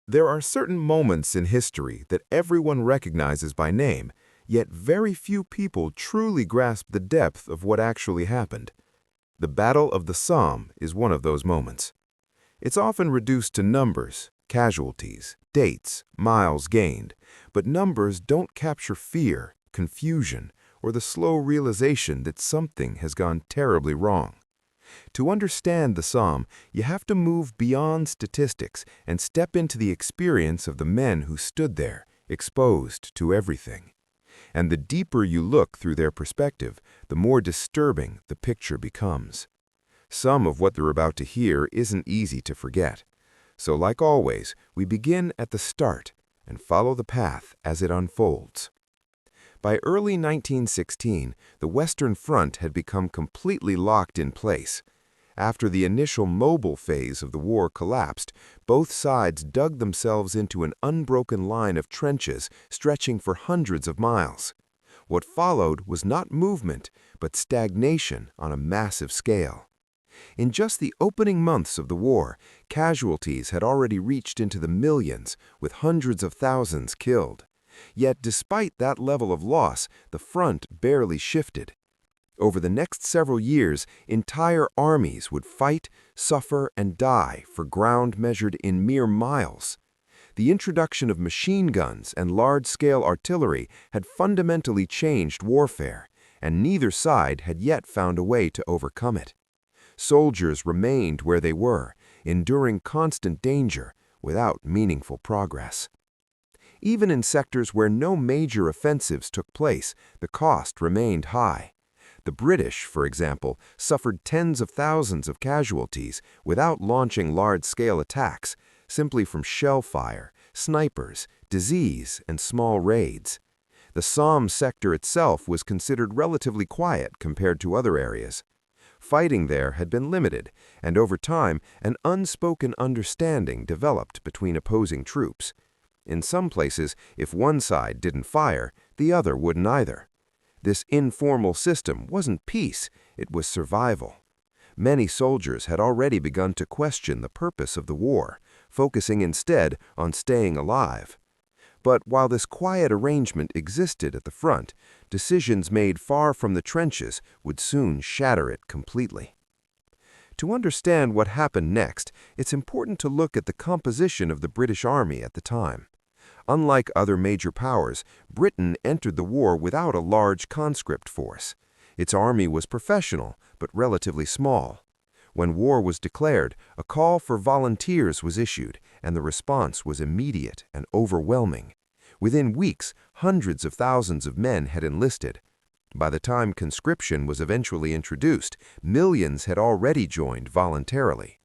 There are certain moments in history that everyone recognizes by name, yet very few people truly grasp the depth of what actually happened. The Battle of the Somme is one of those moments. It's often reduced to numbers, casualties, dates, miles gained, but numbers don't capture fear, confusion, or the slow realization that something has gone terribly wrong. To understand the Somme, you have to move beyond statistics and step into the experience of the men who stood there, exposed to everything. And the deeper you look through their perspective, the more disturbing the picture becomes. Some of what they're about to hear isn't easy to forget. So like always, we begin at the start and follow the path as it unfolds. By early 1916, the Western Front had become completely locked in place. After the initial mobile phase of the war collapsed, both sides dug themselves into an unbroken line of trenches stretching for hundreds of miles. What followed was not movement, but stagnation on a massive scale. In just the opening months of the war, casualties had already reached into the millions, with hundreds of thousands killed. Yet despite that level of loss, the front barely shifted. Over the next several years, entire armies would fight, suffer, and die for ground measured in mere miles. The introduction of machine guns and large-scale artillery had fundamentally changed warfare, and neither side had yet found a way to overcome it. Soldiers remained where they were, enduring constant danger without meaningful progress. Even in sectors where no major offensives took place, the cost remained high. The British, for example, suffered tens of thousands of casualties without launching large-scale attacks, simply from shell fire, snipers, disease, and small raids. The Somme sector itself was considered relatively quiet compared to other areas. Fighting there had been limited, and over time, an unspoken understanding developed between opposing troops. In some places, if one side didn't fire, the other wouldn't either. This informal system wasn't peace, it was survival. Many soldiers had already begun to question the purpose of the war, focusing instead on staying alive. But while this quiet arrangement existed at the front, decisions made far from the trenches would soon shatter it completely. To understand what happened next, it's important to look at the composition of the British Army at the time. Unlike other major powers, Britain entered the war without a large conscript force. Its army was professional, but relatively small. When war was declared, a call for volunteers was issued, and the response was immediate and overwhelming. Within weeks, hundreds of thousands of men had enlisted. By the time conscription was eventually introduced, millions had already joined voluntarily.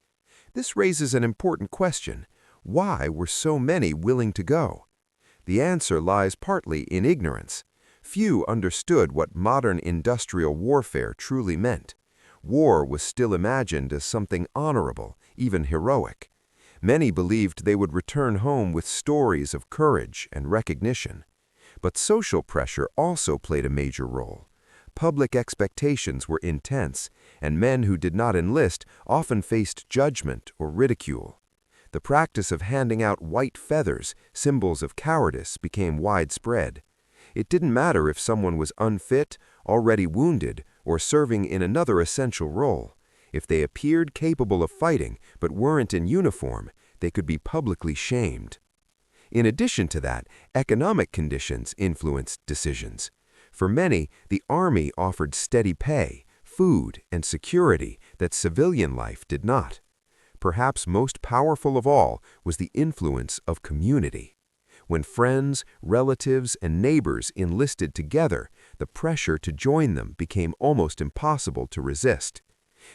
This raises an important question. Why were so many willing to go? The answer lies partly in ignorance. Few understood what modern industrial warfare truly meant. War was still imagined as something honorable, even heroic. Many believed they would return home with stories of courage and recognition. But social pressure also played a major role. Public expectations were intense, and men who did not enlist often faced judgment or ridicule. The practice of handing out white feathers, symbols of cowardice, became widespread. It didn't matter if someone was unfit, already wounded, or serving in another essential role. If they appeared capable of fighting but weren't in uniform, they could be publicly shamed. In addition to that, economic conditions influenced decisions. For many, the army offered steady pay, food, and security that civilian life did not. Perhaps most powerful of all was the influence of community. When friends, relatives, and neighbors enlisted together, the pressure to join them became almost impossible to resist.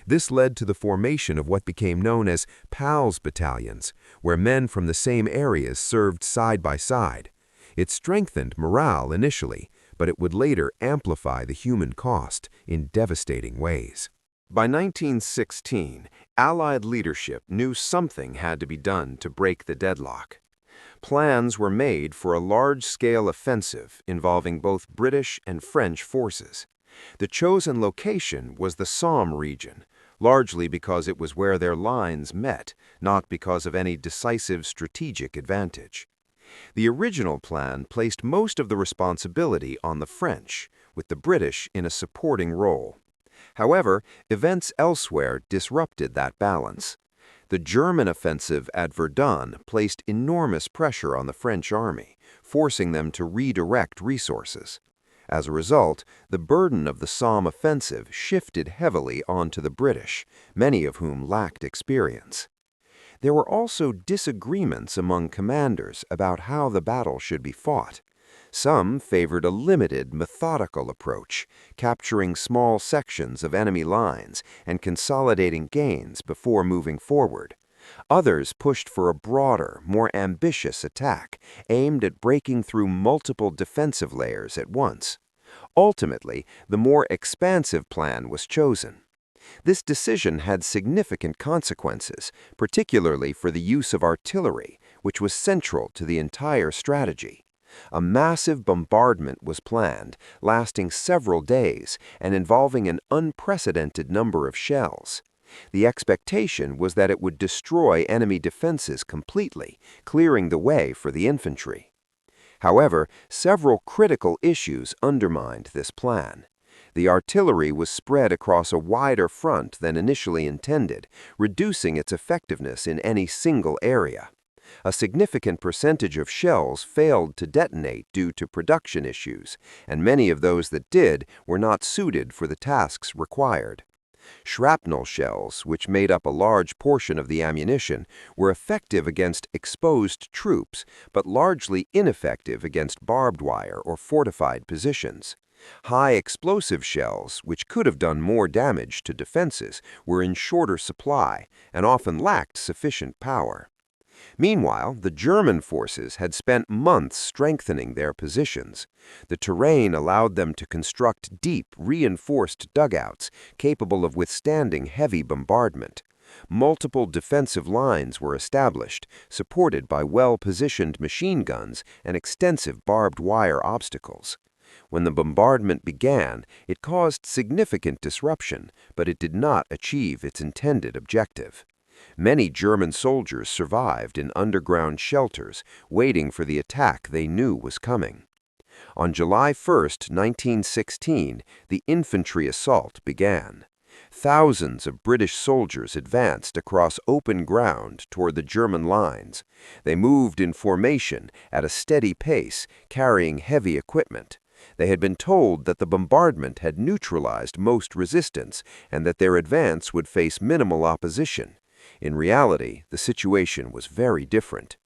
This led to the formation of what became known as PALS battalions, where men from the same areas served side by side. It strengthened morale initially, but it would later amplify the human cost in devastating ways. By 1916, Allied leadership knew something had to be done to break the deadlock. Plans were made for a large-scale offensive involving both British and French forces. The chosen location was the Somme region, largely because it was where their lines met, not because of any decisive strategic advantage. The original plan placed most of the responsibility on the French, with the British in a supporting role. However, events elsewhere disrupted that balance. The German offensive at Verdun placed enormous pressure on the French army, forcing them to redirect resources. As a result, the burden of the Somme offensive shifted heavily onto the British, many of whom lacked experience. There were also disagreements among commanders about how the battle should be fought. Some favored a limited, methodical approach, capturing small sections of enemy lines and consolidating gains before moving forward. Others pushed for a broader, more ambitious attack, aimed at breaking through multiple defensive layers at once. Ultimately, the more expansive plan was chosen. This decision had significant consequences, particularly for the use of artillery, which was central to the entire strategy. A massive bombardment was planned, lasting several days and involving an unprecedented number of shells. The expectation was that it would destroy enemy defenses completely, clearing the way for the infantry. However, several critical issues undermined this plan. The artillery was spread across a wider front than initially intended, reducing its effectiveness in any single area. A significant percentage of shells failed to detonate due to production issues, and many of those that did were not suited for the tasks required. Shrapnel shells, which made up a large portion of the ammunition, were effective against exposed troops, but largely ineffective against barbed wire or fortified positions. High explosive shells, which could have done more damage to defenses, were in shorter supply and often lacked sufficient power. Meanwhile, the German forces had spent months strengthening their positions. The terrain allowed them to construct deep, reinforced dugouts capable of withstanding heavy bombardment. Multiple defensive lines were established, supported by well-positioned machine guns and extensive barbed wire obstacles. When the bombardment began, it caused significant disruption, but it did not achieve its intended objective. Many German soldiers survived in underground shelters, waiting for the attack they knew was coming. On July 1, 1916, the infantry assault began. Thousands of British soldiers advanced across open ground toward the German lines. They moved in formation at a steady pace, carrying heavy equipment. They had been told that the bombardment had neutralized most resistance and that their advance would face minimal opposition. In reality, the situation was very different.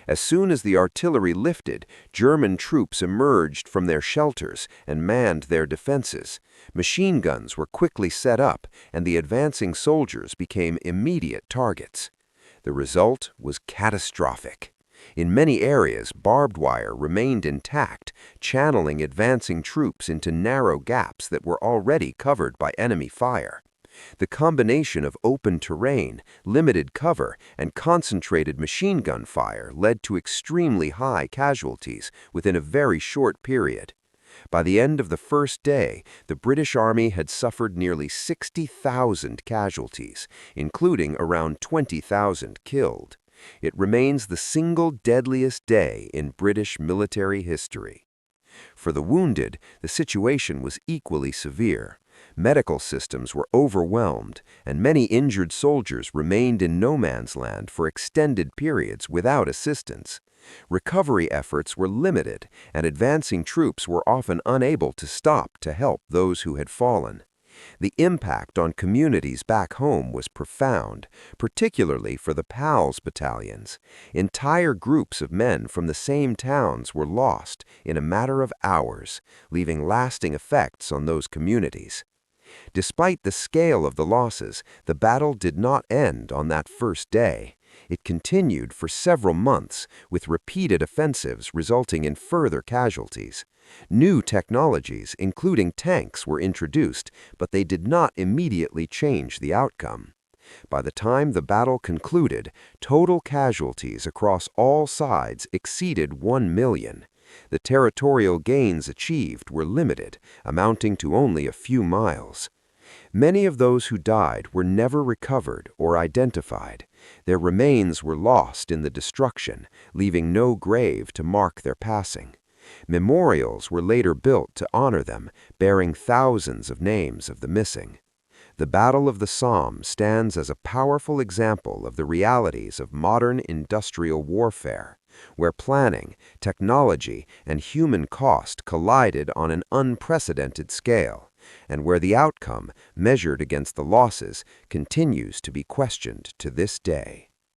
As soon as the artillery lifted, German troops emerged from their shelters and manned their defenses. Machine guns were quickly set up, and the advancing soldiers became immediate targets. The result was catastrophic. In many areas, barbed wire remained intact, channeling advancing troops into narrow gaps that were already covered by enemy fire. The combination of open terrain, limited cover, and concentrated machine gun fire led to extremely high casualties within a very short period. By the end of the first day, the British Army had suffered nearly 60,000 casualties, including around 20,000 killed. It remains the single deadliest day in British military history. For the wounded, the situation was equally severe. Medical systems were overwhelmed, and many injured soldiers remained in no man's land for extended periods without assistance. Recovery efforts were limited, and advancing troops were often unable to stop to help those who had fallen. The impact on communities back home was profound, particularly for the PALS battalions. Entire groups of men from the same towns were lost in a matter of hours, leaving lasting effects on those communities. Despite the scale of the losses, the battle did not end on that first day. It continued for several months, with repeated offensives resulting in further casualties. New technologies, including tanks, were introduced, but they did not immediately change the outcome. By the time the battle concluded, total casualties across all sides exceeded 1 million. The territorial gains achieved were limited, amounting to only a few miles. Many of those who died were never recovered or identified. Their remains were lost in the destruction, leaving no grave to mark their passing. Memorials were later built to honor them, bearing thousands of names of the missing. The Battle of the Somme stands as a powerful example of the realities of modern industrial warfare, where planning, technology, and human cost collided on an unprecedented scale, and where the outcome, measured against the losses, continues to be questioned to this day.